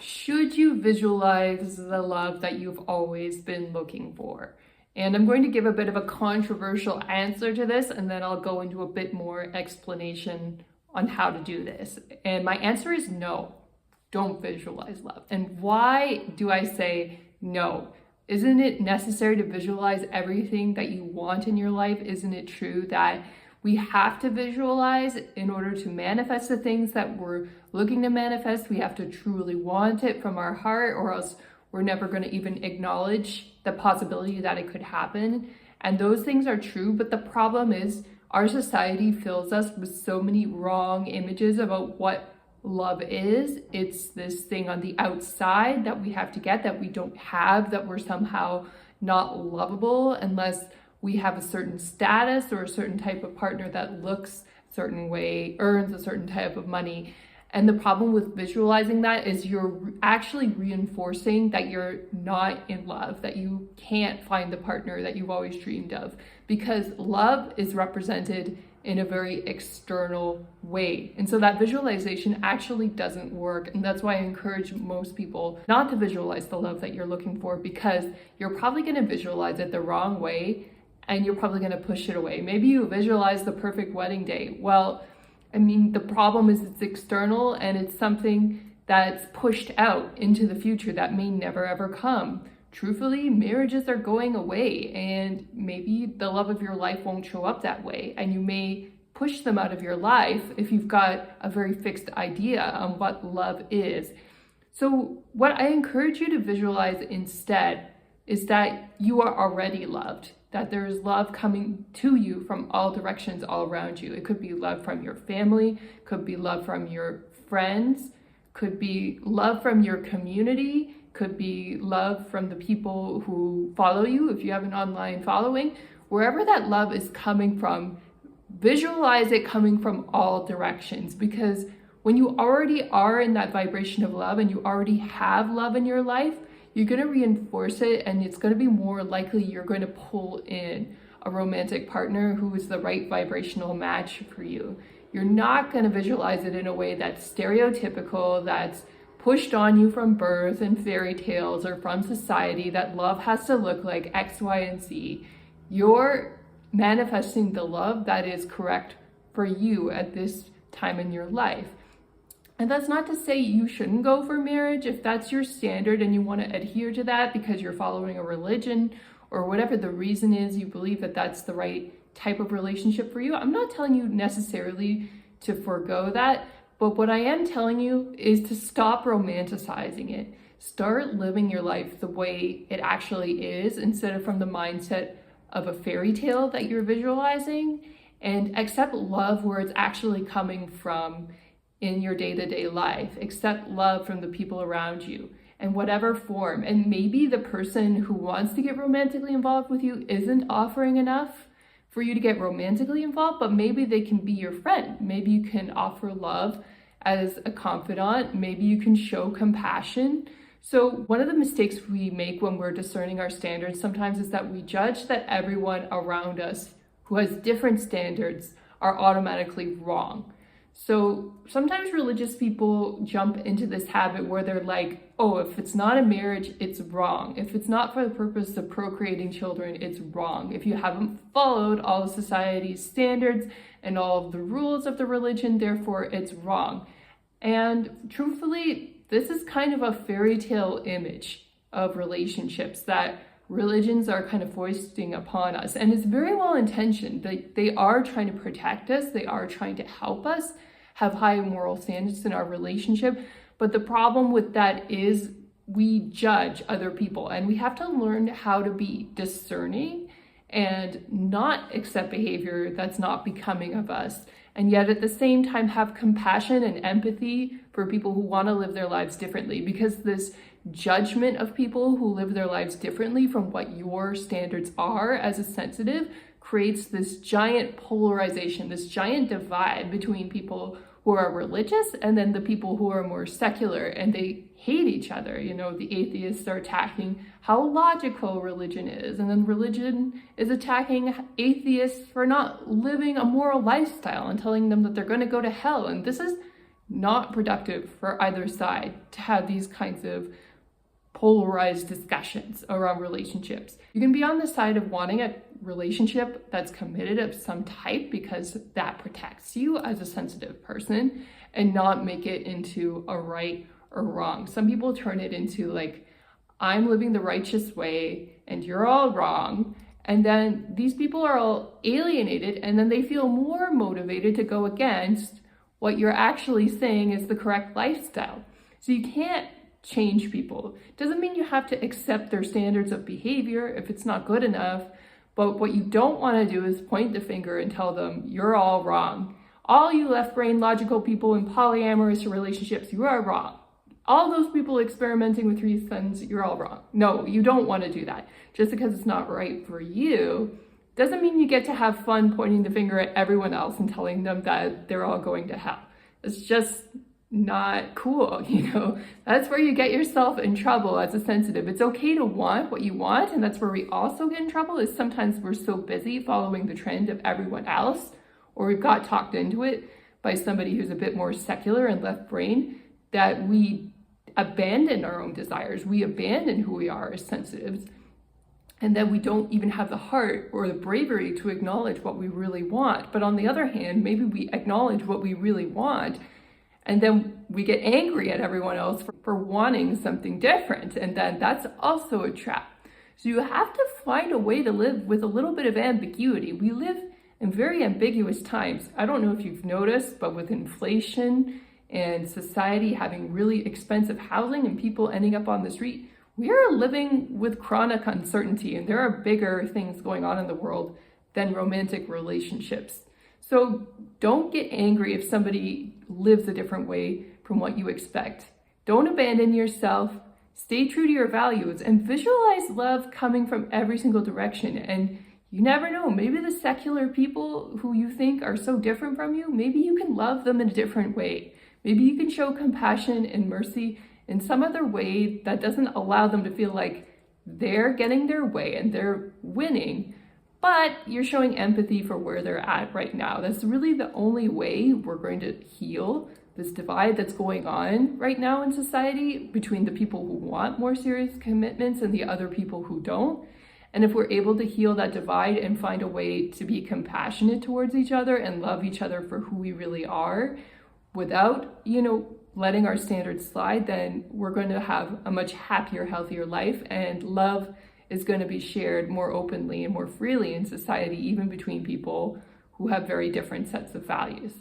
Should you visualize the love that you've always been looking for? And I'm going to give a bit of a controversial answer to this, and then I'll go into a bit more explanation on how to do this. And my answer is no, don't visualize love. And why do I say no? Isn't it necessary to visualize everything that you want in your life? Isn't it true that we have to visualize in order to manifest the things that we're looking to manifest? We have to truly want it from our heart, or else we're never going to even acknowledge the possibility that it could happen. And those things are true, but the problem is our society fills us with so many wrong images about what love is. It's this thing on the outside that we have to get, that we don't have, that we're somehow not lovable unless we have a certain status or a certain type of partner that looks a certain way, earns a certain type of money. And the problem with visualizing that is you're actually reinforcing that you're not in love, that you can't find the partner that you've always dreamed of, because love is represented in a very external way. And so that visualization actually doesn't work. And that's why I encourage most people not to visualize the love that you're looking for, because you're probably going to visualize it the wrong way and you're probably going to push it away. Maybe you visualize the perfect wedding day. Well, I mean, the problem is it's external and it's something that's pushed out into the future that may never ever come. Truthfully, marriages are going away, and maybe the love of your life won't show up that way, and you may push them out of your life if you've got a very fixed idea on what love is. So what I encourage you to visualize instead is that you are already loved, that there is love coming to you from all directions all around you. It could be love from your family, could be love from your friends, could be love from your community, could be love from the people who follow you if you have an online following. Wherever that love is coming from, visualize it coming from all directions, because when you already are in that vibration of love and you already have love in your life, you're going to reinforce it, and it's going to be more likely you're going to pull in a romantic partner who is the right vibrational match for you. You're not going to visualize it in a way that's stereotypical, that's pushed on you from birth and fairy tales or from society, that love has to look like X, Y, and Z. You're manifesting the love that is correct for you at this time in your life. And that's not to say you shouldn't go for marriage if that's your standard and you want to adhere to that because you're following a religion or whatever the reason is, you believe that that's the right type of relationship for you. I'm not telling you necessarily to forego that, but what I am telling you is to stop romanticizing it. Start living your life the way it actually is, instead of from the mindset of a fairy tale that you're visualizing, and accept love where it's actually coming from in your day-to-day life. Accept love from the people around you in whatever form. And maybe the person who wants to get romantically involved with you isn't offering enough for you to get romantically involved, but maybe they can be your friend. Maybe you can offer love as a confidant. Maybe you can show compassion. So one of the mistakes we make when we're discerning our standards sometimes is that we judge that everyone around us who has different standards are automatically wrong. So sometimes religious people jump into this habit where they're like, oh, if it's not a marriage, it's wrong. If it's not for the purpose of procreating children, it's wrong. If you haven't followed all of society's standards and all of the rules of the religion, therefore it's wrong. And truthfully, this is kind of a fairy tale image of relationships that religions are kind of foisting upon us. And it's very well intentioned. They are trying to protect us. They are trying to help us have high moral standards in our relationship. But the problem with that is we judge other people, and we have to learn how to be discerning and not accept behavior that's not becoming of us. And yet at the same time have compassion and empathy for people who want to live their lives differently, because this judgment of people who live their lives differently from what your standards are as a sensitive creates this giant polarization, this giant divide between people who are religious and then the people who are more secular, and they hate each other. You know, the atheists are attacking how logical religion is, and then religion is attacking atheists for not living a moral lifestyle and telling them that they're going to go to hell. And this is not productive for either side to have these kinds of polarized discussions around relationships. You can be on the side of wanting a relationship that's committed of some type because that protects you as a sensitive person, and not make it into a right or wrong. Some people turn it into like, I'm living the righteous way and you're all wrong. And then these people are all alienated, and then they feel more motivated to go against what you're actually saying is the correct lifestyle. So you can't change people. Doesn't mean you have to accept their standards of behavior if it's not good enough, but what you don't want to do is point the finger and tell them you're all wrong. All you left brain logical people in polyamorous relationships, you are wrong. All those people experimenting with threesomes, you're all wrong. No, you don't want to do that. Just because it's not right for you doesn't mean you get to have fun pointing the finger at everyone else and telling them that they're all going to hell. It's just not cool, That's where you get yourself in trouble as a sensitive. It's okay to want what you want, and that's where we also get in trouble, is sometimes we're so busy following the trend of everyone else, or we've got talked into it by somebody who's a bit more secular and left brain, that we abandon our own desires, we abandon who we are as sensitives, and then we don't even have the heart or the bravery to acknowledge what we really want. But on the other hand, maybe we acknowledge what we really want, and then we get angry at everyone else for wanting something different. And then that's also a trap. So you have to find a way to live with a little bit of ambiguity. We live in very ambiguous times. I don't know if you've noticed, but with inflation and society having really expensive housing and people ending up on the street, we are living with chronic uncertainty, and there are bigger things going on in the world than romantic relationships. So don't get angry if somebody lives a different way from what you expect. Don't abandon yourself. Stay true to your values and visualize love coming from every single direction. And you never know, maybe the secular people who you think are so different from you, maybe you can love them in a different way. Maybe you can show compassion and mercy in some other way that doesn't allow them to feel like they're getting their way and they're winning, but you're showing empathy for where they're at right now. That's really the only way we're going to heal this divide that's going on right now in society between the people who want more serious commitments and the other people who don't. And if we're able to heal that divide and find a way to be compassionate towards each other and love each other for who we really are without, letting our standards slide, then we're going to have a much happier, healthier life, and love is going to be shared more openly and more freely in society, even between people who have very different sets of values.